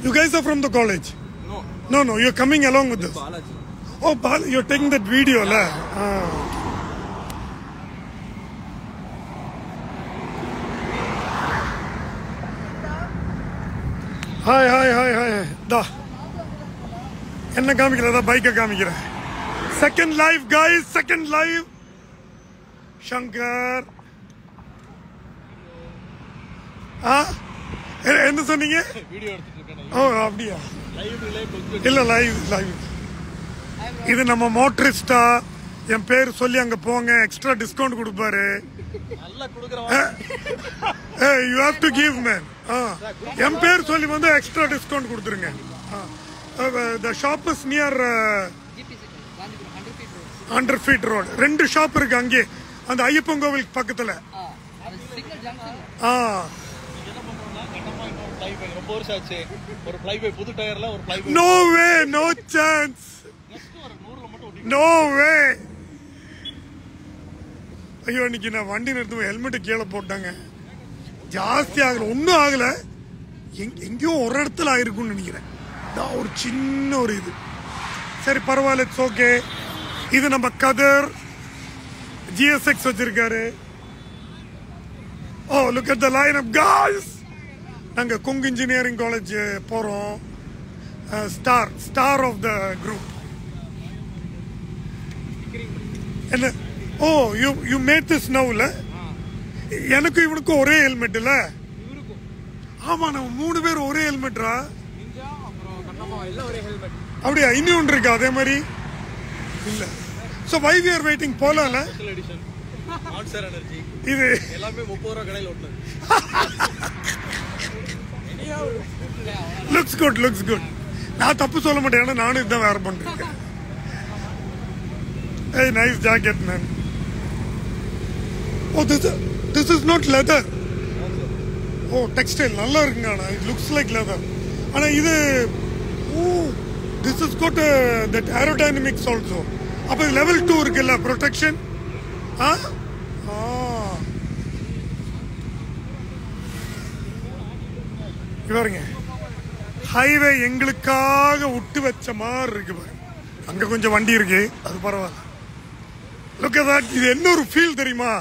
You guys are from the college? No, you're coming along with this. Balaji. Oh, you're taking that video, la? Hi. Da. Enna kaamikira da bike kaamikira. Second live, guys. Second live. Shankar. என்ன சொன்னீங்க? Video எடுத்துட்டு இருக்கேன். ஓ அப்படியா? Live இல்ல live. இது நம்ம மோட்டரிஸ்டா என் பேர் சொல்லி அங்க போங்க எக்ஸ்ட்ரா டிஸ்கவுண்ட் கொடுப்பாரு. நல்லா குடுக்குறோம். You have to give man. என் பேர் சொல்லி வந்து எக்ஸ்ட்ரா டிஸ்கவுண்ட் கொடுத்துருங்க. The shop is near 100 feet road. ரெண்டு ஷாப் இருக்கு அங்கே அந்த ஐயப்பன் கோவில் பக்கத்துல. ரொம்ப வருஷம் ஆச்சு. ஒரு ஃப்ளைபை புது டயர்ல ஒரு ஃப்ளைபை. No way, no chance. No way. ஐயோ இன்னைக்கு நான் வண்டி நிறுத்தும் ஹெல்மெட் கீழே போட்டாங்க. ஜாஸ்தி ஆகல, ஒன்றும் ஆகல. எங்கேயோ ஒரு இடத்துல ஆயிருக்கும்னு நினைக்கிறேன். ஒரு சின்ன ஒரு இது. சரி பரவாயில்ல, இட்ஸ் ஓகே. இது நம்ம கதர் GSX வச்சிருக்காரு. Oh, look at the lineup, guys. நாங்க கொங்கு இன்ஜினியரிங் காலேஜ் போறோம். Star of the group. என்ன? ஓ யூ மேட் திஸ் நவுல. எனக்கு இவனுக்கும் ஒரே ஹெல்மெட் இல்ல? ஆமா, நம்ம 3 பேர் ஒரே ஹெல்மெட்ரா. அப்படியா? இன்னும் ஒன்று இருக்கு அதே மாதிரி இல்ல. So why we are waiting? போலாம்ல. Special edition Monster Energy. இது எல்லாமே 30 ரூபாய் கடையில ஓடுது. looks good. நான் தப்பு சொல்ல மாட்டேன், ஏன்னா நானும் இதான் வேற பண்றேன். Hey, nice jacket man. Oh, this is not leather. Oh, textile நல்லா இருக்குங்க. ஆனா it looks like leather. ஆனா இது this has got that aerodynamics also. அப்ப level 2 இருக்குல்ல protection. பாருங்க, ஹைவே எங்களுக்காக விட்டு வச்ச மாதிரி இருக்கு பாருங்க. அங்க கொஞ்சம் வண்டி இருக்கு, அது பரவாயில்ல. Look at that. இது என்ன ஒரு ஃபீல் தெரியுமா?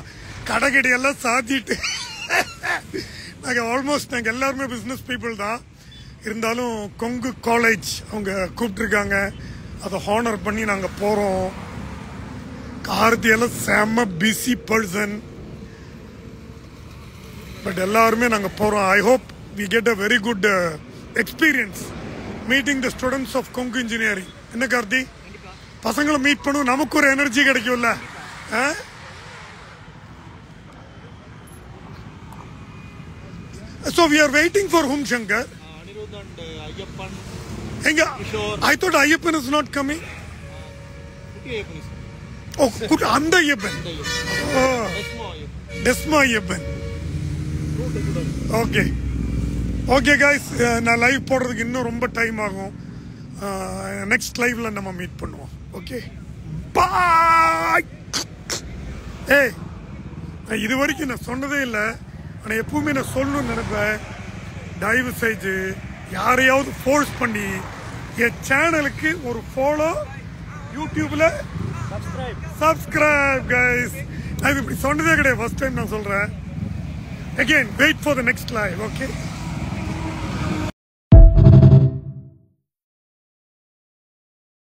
கடைக்கடி எல்லாம் சாத்திட்டு நாங்க ஆல்மோஸ்ட் நாங்க எல்லாருமே பிசினஸ் பீப்புள் தான். இருந்தாலும் கொங்கு காலேஜ் அவங்க கூப்பிட்டுருக்காங்க, அதை ஹானர் பண்ணி நாங்க போறோம். கார்த்தி எல்லாம் செம்ம பிஸி பர்சன், பட் எல்லாருமே நாங்க போறோம். I hope we get a very good experience meeting the students of Kongu Engineering. என்ன கார்த்தி, பசங்களை மீட் பண்ணும், நமக்கு ஒரு எனர்ஜி கிடைக்கும்ல. So we are waiting for whom, Shankar? Anirudh and Ayyappan. Enga? I thought Ayyappan is not coming. Kutti Ayyappan is. Oh, அந்த Ayyappan. Desmo Ayyappan. Okay guys, நான் live போடுறதுக்கு இன்னும் ரொம்ப டைம் ஆகும். நெக்ஸ்ட் லைவ்ல நம்ம மீட் பண்ணுவோம். ஓகே, பாய். ஏய், இது வரைக்கும் நான் சொன்னதே இல்லை, ஆனால் எப்பவுமே நான் சொல்லணும்னு நினைப்பேன். தயவு செய்து யாரையாவது ஃபோர்ஸ் பண்ணி என் சேனலுக்கு ஒரு ஃபாலோ, யூடியூப்ல சப்ஸ்கிரைப் கைஸ். நான் இப்படி சொன்னதே கிடையாது, ஃபர்ஸ்ட் டைம் நான் சொல்றேன். Again, wait for the next live, okay?